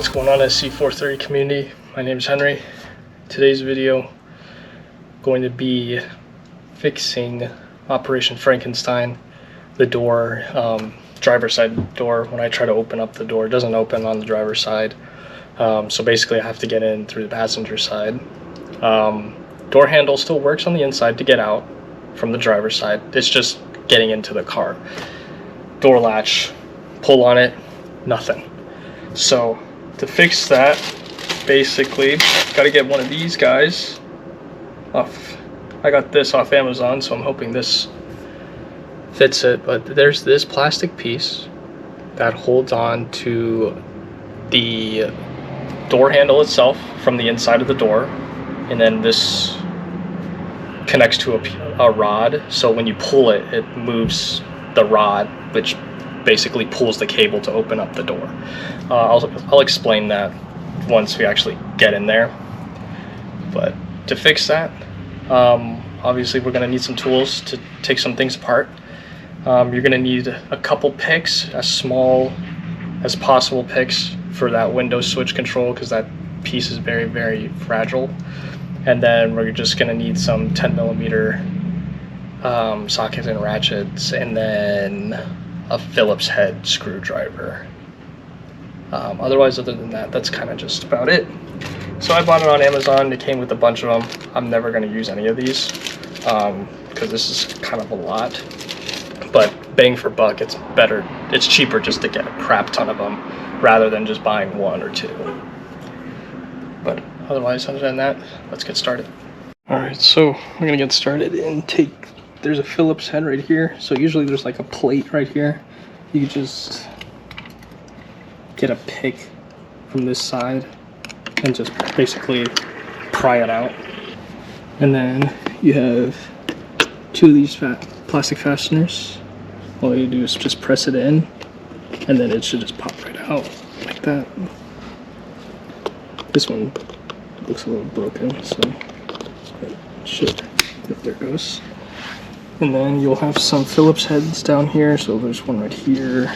What's going on, SC430 community? My name is Henry. Today's video going to be fixing Operation Frankenstein, the door, driver's side door. When I try to open up the door, it doesn't open on the driver's side. So basically I have to get in through the passenger side. Door handle still works on the inside to get out from the driver's side. It's just getting into the car. Door latch, pull on it, nothing. So to fix that, basically got to get one of these guys off. I got this off Amazon, so I'm hoping this fits it. But there's this plastic piece that holds on to the door handle itself from the inside of the door, and then this connects to a rod, so when you pull it, it moves the rod, which basically pulls the cable to open up the door. I'll explain that once we actually get in there. But to fix that, obviously we're going to need some tools to take some things apart. You're going to need a couple picks, as small as possible picks for that window switch control, because that piece is very, very fragile. And then we're just going to need some 10mm sockets and ratchets, and then a Phillips head screwdriver. Other than that, that's kind of just about it. So I bought it on Amazon. It came with a bunch of them. I'm never going to use any of these because this is kind of a lot. But bang for buck, it's better. It's cheaper just to get a crap ton of them rather than just buying one or two. But otherwise, other than that, let's get started. Alright, so we're going to get started and there's a Phillips head right here. So usually there's like a plate right here. You just get a pick from this side and just basically pry it out. And then you have two of these plastic fasteners. All you do is just press it in, and then it should just pop right out like that. This one looks a little broken, so it should. Yep, there it goes. And then you'll have some Phillips heads down here. So there's one right here,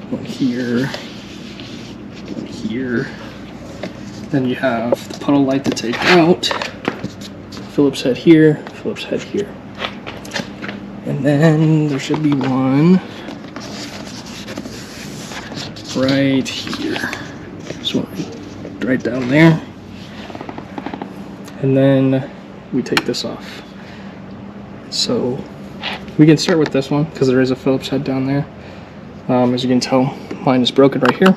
one here, one here. Then you have the puddle light to take out, Phillips head here, Phillips head here. And then there should be one right here. This one right down there. And then we take this off. So we can start with this one because there is a Phillips head down there. As you can tell, mine is broken right here.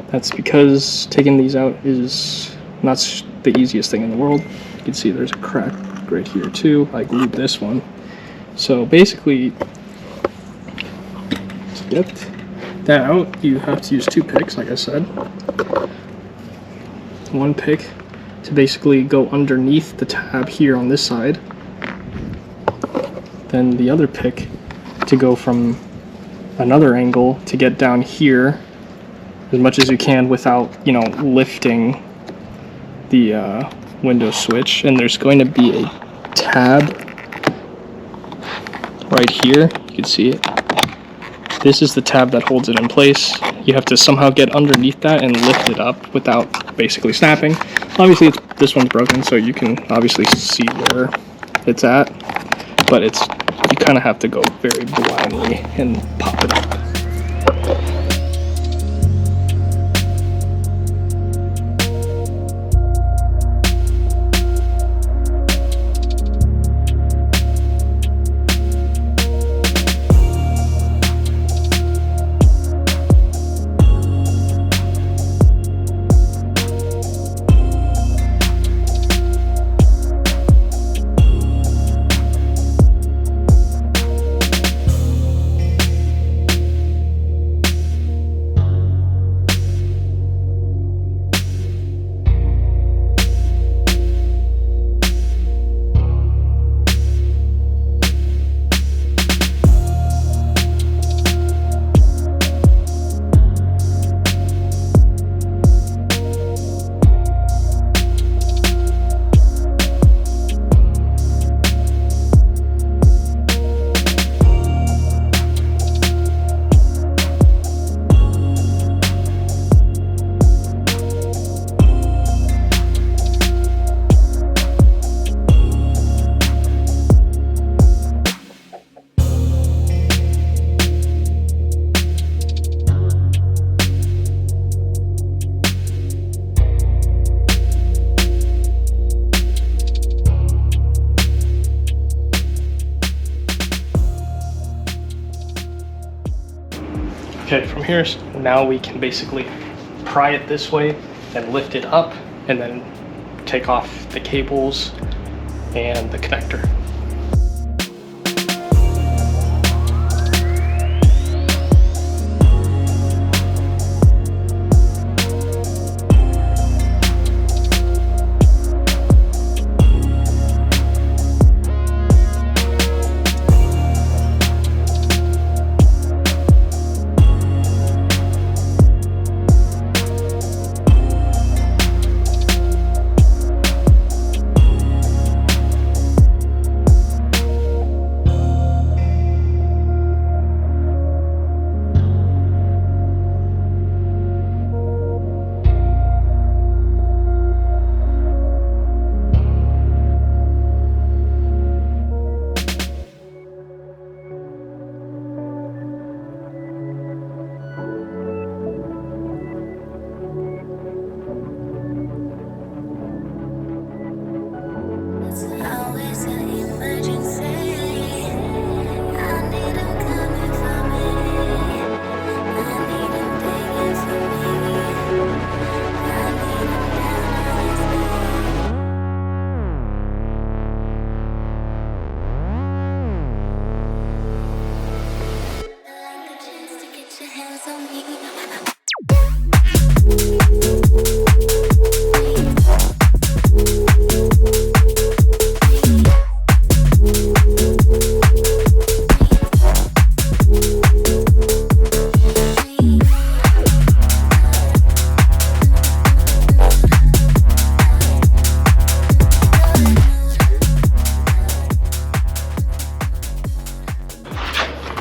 That's because taking these out is not the easiest thing in the world. You can see there's a crack right here too. I glued this one. So basically, to get that out, you have to use two picks, like I said. One pick to basically go underneath the tab here on this side. Then the other pick to go from another angle to get down here as much as you can without, lifting the window switch. And there's going to be a tab right here. You can see it. This is the tab that holds it in place. You have to somehow get underneath that and lift it up without basically snapping. Obviously this one's broken, so you can obviously see where it's at, but you kind of have to go very blindly and pop it up. Okay, from here, now we can basically pry it this way and lift it up and then take off the cables and the connector.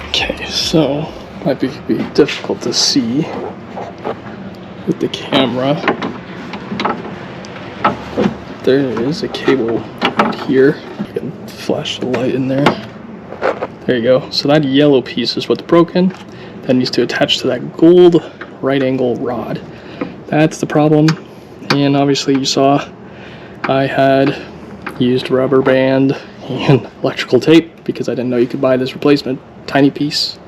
Okay, so might be difficult to see with the camera. There is a cable right here. You can flash the light in there. There you go. So that yellow piece is what's broken. That needs to attach to that gold right angle rod. That's the problem. And obviously you saw I had used rubber band and electrical tape because I didn't know you could buy this replacement tiny piece.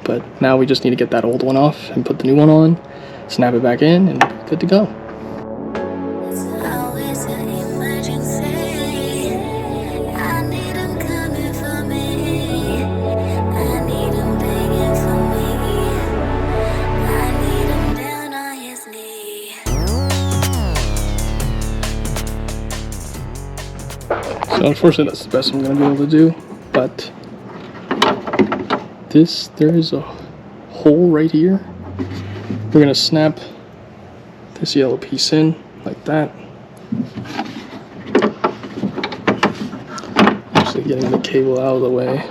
But now we just need to get that old one off and put the new one on, snap it back in, and good to go. So unfortunately that's the best I'm going to be able to do, but there is a hole right here. We're going to snap this yellow piece in like that. Actually getting the cable out of the way.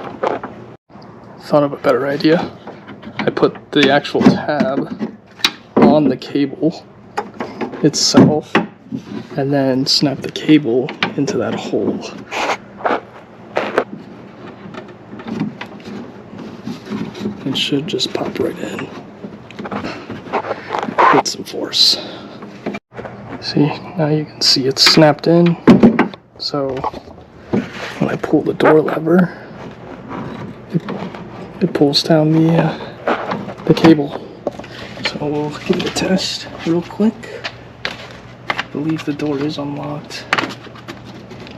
Thought of a better idea. I put the actual tab on the cable itself and then snap the cable into that hole. It should just pop right in with some force. See, now you can see it's snapped in. So when I pull the door lever, it pulls down the cable. So we'll give it a test real quick. I believe the door is unlocked.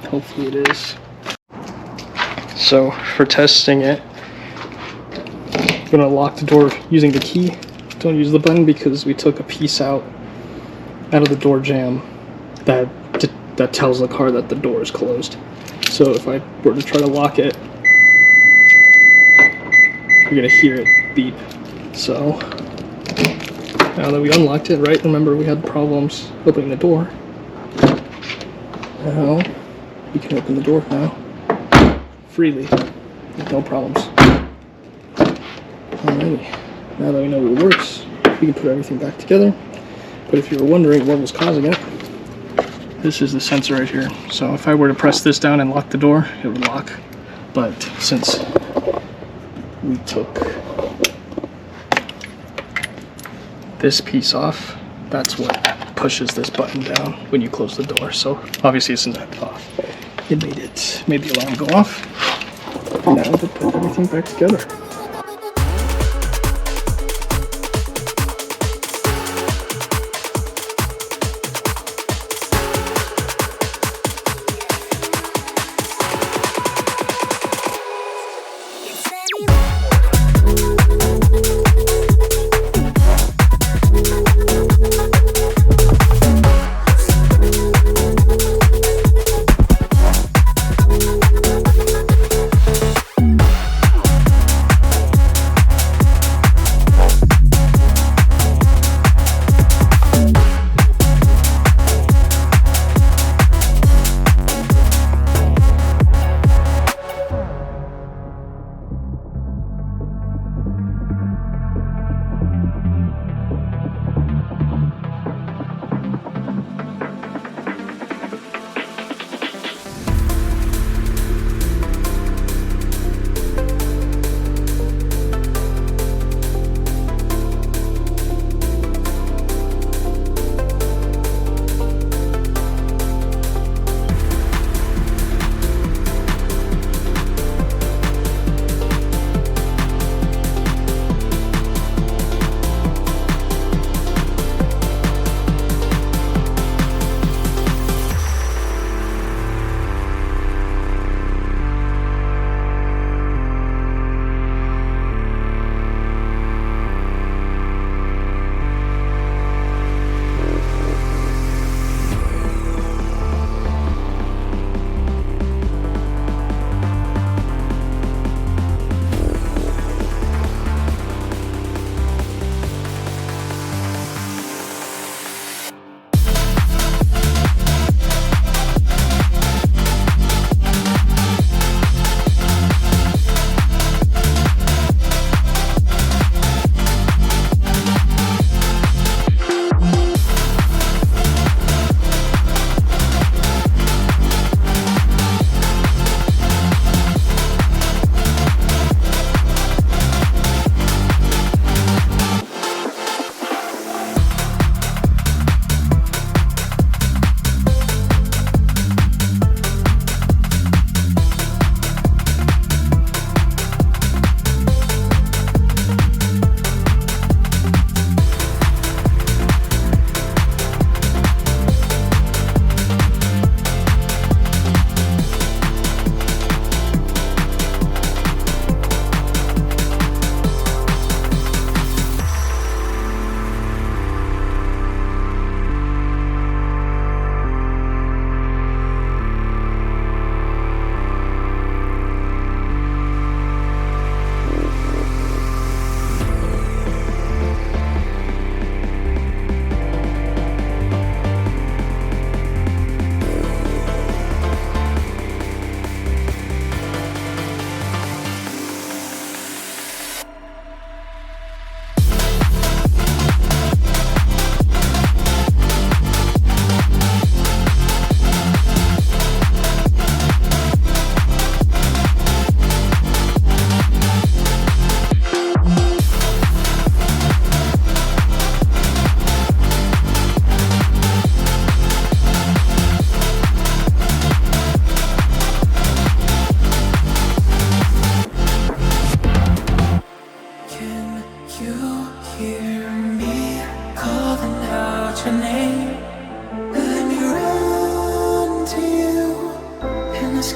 Hopefully it is. So for testing it, I'm going to lock the door using the key. Don't use the button because we took a piece out of the door jamb that tells the car that the door is closed. So if I were to try to lock it, you're going to hear it beep. So now that we unlocked it, right? Remember we had problems opening the door. Now we can open the door now freely with no problems. Alrighty, now that we know it works, we can put everything back together. But if you were wondering what was causing it, this is the sensor right here. So if I were to press this down and lock the door, it would lock. But since we took this piece off, that's what pushes this button down when you close the door. So obviously it's not off. It made the alarm go off. And now to put everything back together.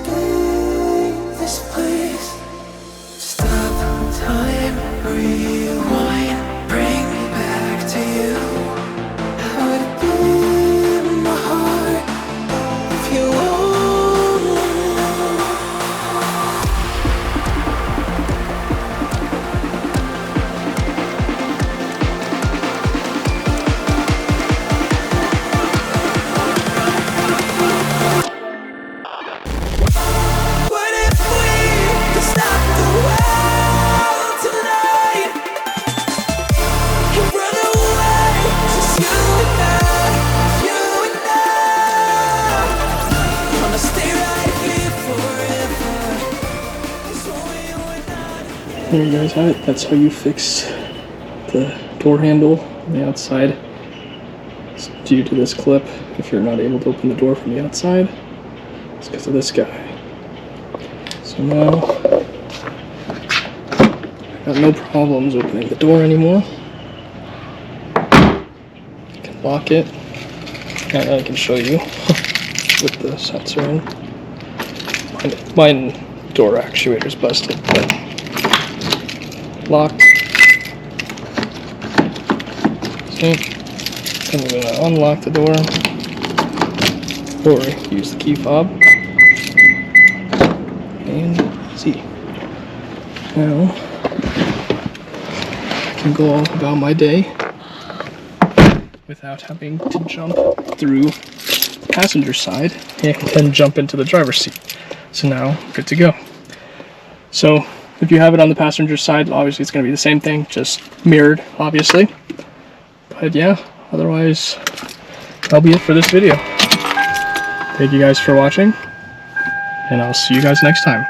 escape this place. Stop time, rewind, bring me back to you. How would it be in my heart if you only knew? What if we could stop the world tonight and run away, just you and I, Wanna stay right here forever, 'cause only you and I. There you guys have it. That's how you fix the door handle on the outside. It's due to this clip. If you're not able to open the door from the outside, it's because of this guy. So now, I got no problems opening the door anymore. I can lock it, and I can show you with the sensor in. Mine door actuator's busted, but locked. See? And we're gonna unlock the door, or use the key fob. And see. Now I can go all about my day without having to jump through the passenger side and then jump into the driver's seat. So now, good to go. So if you have it on the passenger side, obviously it's going to be the same thing, just mirrored, obviously. But yeah, otherwise, that'll be it for this video. Thank you guys for watching, and I'll see you guys next time.